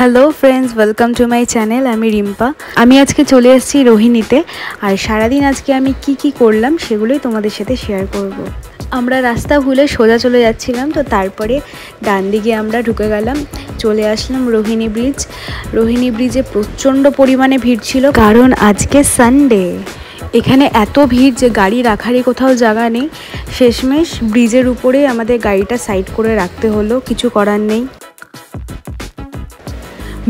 Hello friends, welcome to my channel. আমি রিম্পা। আমি আজকে চলে এসেছি রোহিণীতে। আর সারাদিন আজকে আমি কি করলাম সেগুলোই তোমাদের সাথে শেয়ার করব। আমরা রাস্তা ভুলে সোজা চলে যাচ্ছিলাম, তো তারপরে ডান দিকে আমরা ঢুকে গেলাম, চলে আসলাম রোহিণী ব্রিজ। রোহিণী ব্রিজে প্রচণ্ড পরিমাণে ভিড় ছিল, কারণ আজকে সানডে। এখানে এত ভিড় যে গাড়ি রাখারই কোথাও জায়গা নেই। শেষমেশ ব্রিজের উপরে আমাদের গাড়িটা সাইড করে রাখতে হলো, কিছু করার নেই।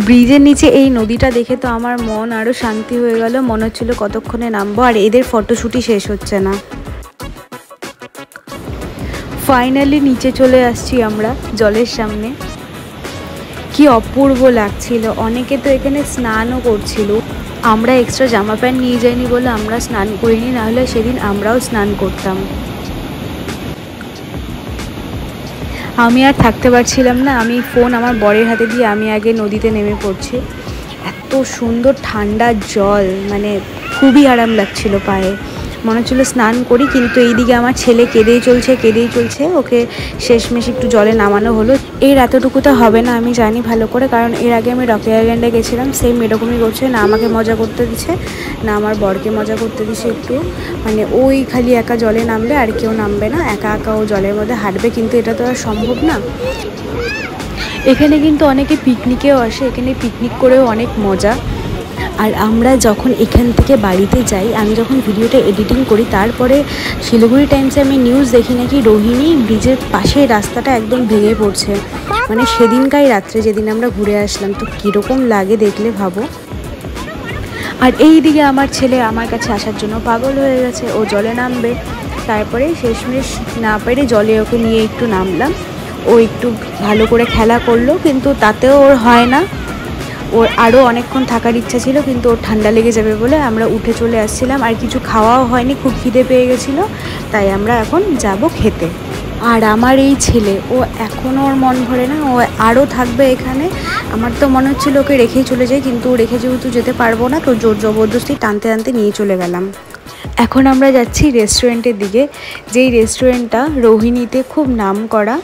ব্রিজের নিচে এই নদীটা দেখে তো আমার মন আরও শান্তি হয়ে গেল। মনে হচ্ছিল কতক্ষণে নামবো, আর এদের ফটোশ্যুটই শেষ হচ্ছে না। ফাইনালি নিচে চলে আসছি আমরা জলের সামনে। কি অপূর্ব লাগছিল। অনেকে তো এখানে স্নানও করছিল। আমরা এক্সট্রা জামা প্যান্ট নিয়ে যাইনি বলে আমরা স্নান করিনি, নাহলে সেদিন আমরাও স্নান করতাম। আমি আর থাকতে পারছিলাম না, আমি ফোন আমার বরের হাতে দিয়ে আমি আগে নদীতে নেমে পড়ছি। এত সুন্দর ঠান্ডা জল, মানে খুবই আরাম লাগছিল পায়ে। মনে হচ্ছিলো স্নান করি, কিন্তু এইদিকে আমার ছেলে কেঁদেই চলছে। ওকে শেষমেশ একটু জলে নামানো হলো। এর এতটুকুতে হবে না আমি জানি ভালো করে, কারণ এর আগে আমি রকি আইল্যান্ডে গেছিলাম, সেম এরকমই করছে। না আমাকে মজা করতে দিচ্ছে, না আমার বরকে মজা করতে দিচ্ছে একটু। মানে ওই খালি একা জলে নামবে, আর কেউ নামবে না, একা ও জলের মধ্যে হাঁটবে, কিন্তু এটা তো আর সম্ভব না। এখানে কিন্তু অনেকে পিকনিকেও আসে, এখানে পিকনিক করেও অনেক মজা। আর আমরা যখন এখান থেকে বাড়িতে যাই, আমি যখন ভিডিওটা এডিটিং করি, তারপরে শিলিগুড়ি টাইমসে আমি নিউজ দেখি নাকি রোহিণী ব্রিজের পাশে রাস্তাটা একদম ভেঙে পড়ছে। মানে সেদিনকাই রাত্রে যেদিন আমরা ঘুরে আসলাম, তো কীরকম লাগে দেখলে ভাবো। আর এই দিকে আমার ছেলে আমার কাছে আসার জন্য পাগল হয়ে গেছে, ও জলে নামবে। তারপরে শেষমেশ না পেরে জলে ওকে নিয়ে একটু নামলাম। ও একটু ভালো করে খেলা করলো, কিন্তু তাতেও ওর হয় না। ওর আরও অনেকক্ষণ থাকার ইচ্ছা ছিল, কিন্তু ওর ঠান্ডা লেগে যাবে বলে আমরা উঠে চলে আসছিলাম। আর কিছু খাওয়াও হয়নি, খুব খিদে পেয়ে গেছিলো, তাই আমরা এখন যাব খেতে। আর আমার এই ছেলে, ও এখনও ওর মন ভরে না, ও আরও থাকবে এখানে। আমার তো মনে হচ্ছিল ওকে রেখেই চলে যাই, কিন্তু রেখে যেহেতু যেতে পারবো না, তো জোর জবরদস্তি টানতে নিয়ে চলে গেলাম। এখন আমরা যাচ্ছি রেস্টুরেন্টের দিকে, যেই রেস্টুরেন্টটা রোহিণীতে খুব নাম করা।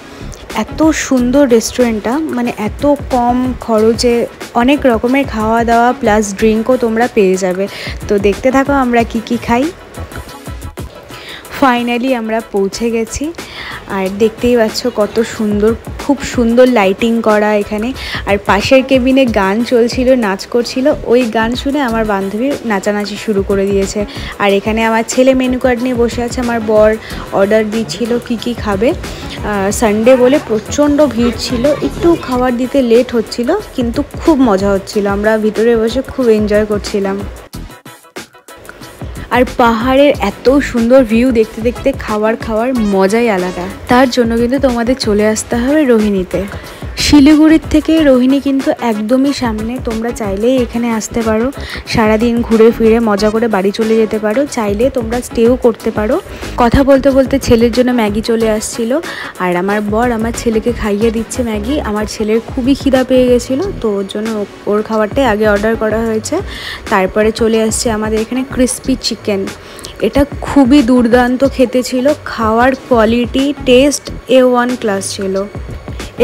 এত সুন্দর রেস্টুরেন্টটা, মানে এত কম খরচে অনেক রকমের খাওয়া দাওয়া প্লাস ড্রিঙ্কও তোমরা পেয়ে যাবে। তো দেখতে থাকো আমরা কি খাই। ফাইনালি আমরা পৌঁছে গেছি, আর দেখতেই পাচ্ছ কত সুন্দর, খুব সুন্দর লাইটিং করা এখানে। আর পাশের কেবিনে গান চলছিল, নাচ করছিল। ওই গান শুনে আমার বান্ধবী নাচানাচি শুরু করে দিয়েছে। আর এখানে আমার ছেলে মেনু কার্ড নিয়ে বসে আছে, আমার বর অর্ডার দিচ্ছিল কি খাবে। সানডে বলে প্রচণ্ড ভিড় ছিল, একটু খাবার দিতে লেট হচ্ছিল, কিন্তু খুব মজা হচ্ছিল। আমরা ভিতরে বসে খুব এনজয় করছিলাম। আর পাহাড়ের এত সুন্দর ভিউ দেখতে খাওয়ার মজাই আলাদা। তার জন্য কিন্তু তোমাদের চলে আসতে হবে রোহিণীতে। শিলিগুড়ির থেকে রোহিণী কিন্তু একদমই সামনে, তোমরা চাইলেই এখানে আসতে পারো, সারাদিন ঘুরে ফিরে মজা করে বাড়ি চলে যেতে পারো। চাইলে তোমরা স্টেও করতে পারো। কথা বলতে ছেলের জন্য ম্যাগি চলে আসছিল, আর আমার বর আমার ছেলেকে খাইয়ে দিচ্ছে ম্যাগি। আমার ছেলের খুবই খিদা পেয়ে গেছিলো, তো ওর জন্য ওর খাবারটাই আগে অর্ডার করা হয়েছে। তারপরে চলে আসছে আমাদের এখানে ক্রিসপি চিকেন। এটা খুবই দুর্দান্ত খেতে ছিল, খাওয়ার কোয়ালিটি টেস্ট A1 ক্লাস ছিল।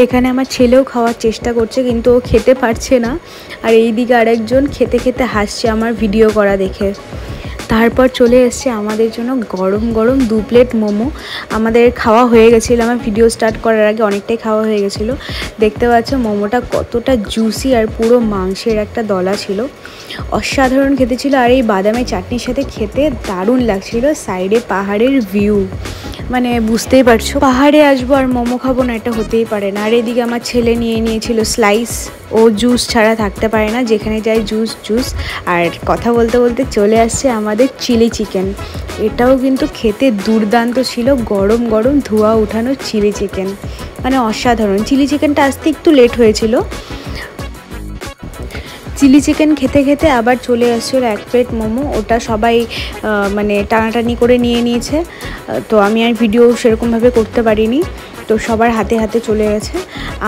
এখানে আমার ছেলেও খাওয়ার চেষ্টা করছে, কিন্তু ও খেতে পারছে না। আর এইদিকে আরেকজন খেতে হাসছে আমার ভিডিও করা দেখে। তারপর চলে এসছে আমাদের জন্য গরম 2 প্লেট মোমো। আমাদের খাওয়া হয়ে গেছিলো, আমার ভিডিও স্টার্ট করার আগে অনেকটাই খাওয়া হয়ে গেছিলো। দেখতে পাচ্ছ মোমোটা কতটা জুসি, আর পুরো মাংসের একটা দলা ছিল। অসাধারণ খেতে ছিল, আর এই বাদামের চাটনির সাথে খেতে দারুণ লাগছিল। সাইডে পাহাড়ের ভিউ, মানে বুঝতেই পারছো, পাহাড়ে আসবো আর মোমো খাবো না, এটা হতেই পারে না। আর এদিকে আমার ছেলে নিয়েছিল স্লাইস, ও জুস ছাড়া থাকতে পারে না, যেখানে যায় জুস। আর কথা বলতে চলে আসছে আমাদের চিলি চিকেন। এটাও কিন্তু খেতে দুর্দান্ত ছিল, গরম ধোয়া উঠানো চিলি চিকেন, মানে অসাধারণ। চিলি চিকেনটা আসতে একটু লেট হয়েছিল। চিলি চিকেন খেতে আবার চলে আসছিলো 1 প্লেট মোমো। ওটা সবাই মানে টানাটানি করে নিয়েছে, তো আমি আর ভিডিও সেরকমভাবে করতে পারিনি, তো সবার হাতে চলে গেছে।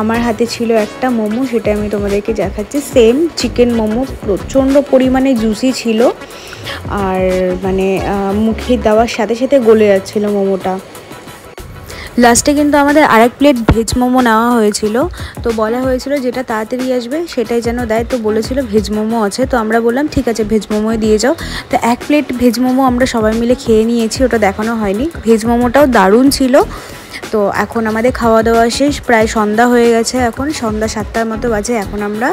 আমার হাতে ছিল একটা মোমো, সেটা আমি তোমাদেরকে দেখাচ্ছি। সেম চিকেন মোমো, প্রচণ্ড পরিমাণে জুসি ছিল, আর মানে মুখে দেওয়ার সাথে গলে যাচ্ছিলো মোমোটা। লাস্টে কিন্তু আমাদের আরেক প্লেট ভেজ মোমো নেওয়া হয়েছিল। তো বলা হয়েছিল যেটা তাড়াতাড়ি আসবে সেটাই যেন দেয়, তো বলেছিল ভেজ মোমো আছে। তো আমরা বললাম ঠিক আছে ভেজ মোমোই দিয়ে যাও। তো এক প্লেট ভেজ মোমো আমরা সবাই মিলে খেয়ে নিয়েছি, ওটা দেখানো হয়নি। ভেজ মোমোটাও দারুণ ছিল। তো এখন আমাদের খাওয়া দাওয়া শেষ, প্রায় সন্ধ্যা হয়ে গেছে, এখন সন্ধ্যা 7টার মতো বাজে। এখন আমরা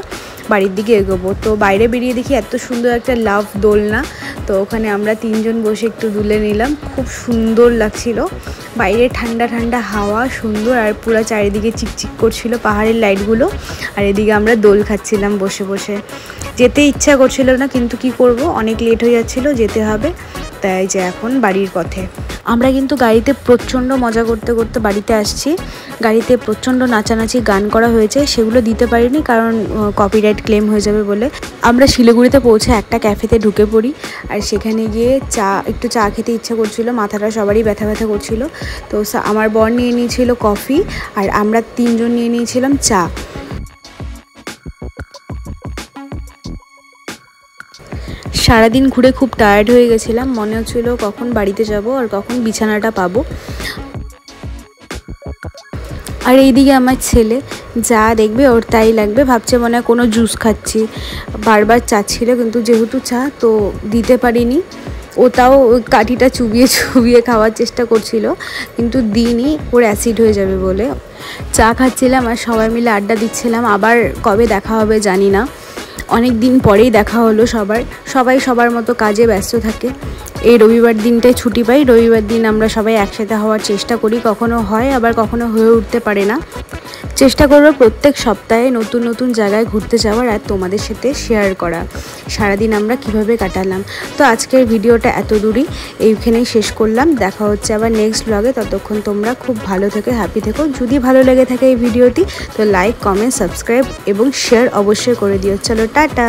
বাড়ির দিকে এগোবো। তো বাইরে বেরিয়ে দেখি এত সুন্দর একটা লাভ দোলনা, তো ওখানে আমরা 3জন বসে একটু দুলে নিলাম, খুব সুন্দর লাগছিল। বাইরে ঠান্ডা ঠান্ডা হাওয়া সুন্দর, আর পুরো চারিদিকে চিকচিক করছিল পাহাড়ের লাইটগুলো, আর এদিকে আমরা দোল খাচ্ছিলাম বসে বসে। যেতে ইচ্ছা করছিল না, কিন্তু কি করব, অনেক লেট হয়ে যাচ্ছিল, যেতে হবে। তাই যে এখন বাড়ির পথে আমরা কিন্তু গাড়িতে প্রচণ্ড মজা করতে করতে বাড়িতে আসছি। গাড়িতে প্রচণ্ড নাচানাচি গান করা হয়েছে, সেগুলো দিতে পারিনি কারণ কপিরাইট ক্লেম হয়ে যাবে বলে। আমরা শিলিগুড়িতে পৌঁছে একটা ক্যাফেতে ঢুকে পড়ি, আর সেখানে গিয়ে একটু চা খেতে ইচ্ছা করছিল, মাথাটা সবারই ব্যথা ব্যথা করছিল। তো আমার বর নিয়ে নিয়েছিল কফি, আর আমরা 3জন নিয়ে নিয়েছিলাম চা। সারাদিন ঘুরে খুব টায়ার্ড হয়ে গেছিলাম, মনে হচ্ছিল কখন বাড়িতে যাব আর কখন বিছানাটা পাবো। আর এইদিকে আমার ছেলে যা দেখবে ওর তাই লাগবে, ভাবছে মনে হয় কোনো জুস খাচ্ছি, বারবার চাচ্ছিল, কিন্তু যেহেতু চা তো দিতে পারিনি। ও তাও কাঠিটা চুবিয়ে চুবিয়ে খাওয়ার চেষ্টা করছিল, কিন্তু দিইনি, ওর অ্যাসিড হয়ে যাবে বলে। চা খাচ্ছিলাম আর সবাই মিলে আড্ডা দিচ্ছিলাম। আবার কবে দেখা হবে জানি না, অনেক দিন পরেই দেখা হলো সবাই সবার মতো কাজে ব্যস্ত থাকে। এই রবিবার দিনটায় ছুটি পাই, রবিবার দিন আমরা সবাই একসাথে হওয়ার চেষ্টা করি, কখনো হয় আবার কখনো হয়ে উঠতে পারে না। চেষ্টা করবো প্রত্যেক সপ্তাহে নতুন নতুন জায়গায় ঘুরতে যাওয়ার আর তোমাদের সাথে শেয়ার করা সারাদিন আমরা কিভাবে কাটালাম। তো আজকের ভিডিওটা এত দূরই, এইখানেই শেষ করলাম। দেখা হচ্ছে আবার নেক্সট ব্লগে, ততক্ষণ তোমরা খুব ভালো থেকো, হ্যাপি থেকো। যদি ভালো লেগে থাকে এই ভিডিওটি তো লাইক, কমেন্ট, সাবস্ক্রাইব এবং শেয়ার অবশ্যই করে দিও। চলো টাটা।